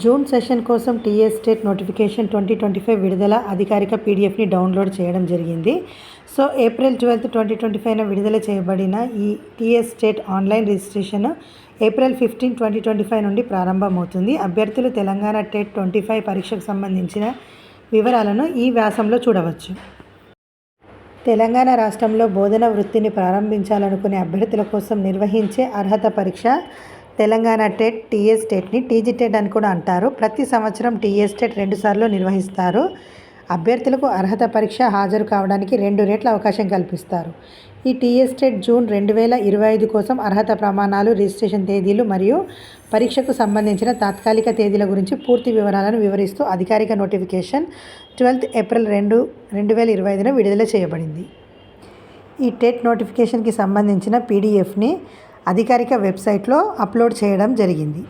June session కోసం TS state notification 2025 విడుదల అధికారిక పీడిఎఫ్ని డౌన్లోడ్ చేయడం జరిగింది. సో ఏప్రిల్ 12, 2025న విడుదల చేయబడిన ఈ TS state online registration April 15, 2025 నుండి ప్రారంభమవుతుంది. అభ్యర్థులు తెలంగాణ టెట్ 25 పరీక్షకు సంబంధించిన వివరాలను ఈ వ్యాసంలో చూడవచ్చు. తెలంగాణ రాష్ట్రంలో బోధన వృత్తిని ప్రారంభించాలనుకునే అభ్యర్థుల కోసం నిర్వహించే అర్హత పరీక్ష తెలంగాణ టెట్, టీఎస్ టెట్ని టీజీ టెట్ అని కూడా అంటారు. ప్రతి సంవత్సరం టీఎస్ టెట్ 2 సార్లు నిర్వహిస్తారు. అభ్యర్థులకు అర్హత పరీక్ష హాజరు కావడానికి 2 రెట్ల అవకాశం కల్పిస్తారు. ఈ టీఎస్ టెట్ జూన్ 2025 కోసం అర్హత ప్రమాణాలు, రిజిస్ట్రేషన్ తేదీలు మరియు పరీక్షకు సంబంధించిన తాత్కాలిక తేదీల గురించి పూర్తి వివరాలను వివరిస్తూ అధికారిక నోటిఫికేషన్ 12 ఏప్రిల్ 2025న విడుదల చేయబడింది. ఈ టెట్ నోటిఫికేషన్కి సంబంధించిన పీడిఎఫ్ని అధికారిక వెబ్సైట్లో అప్లోడ్ చేయడం జరిగింది.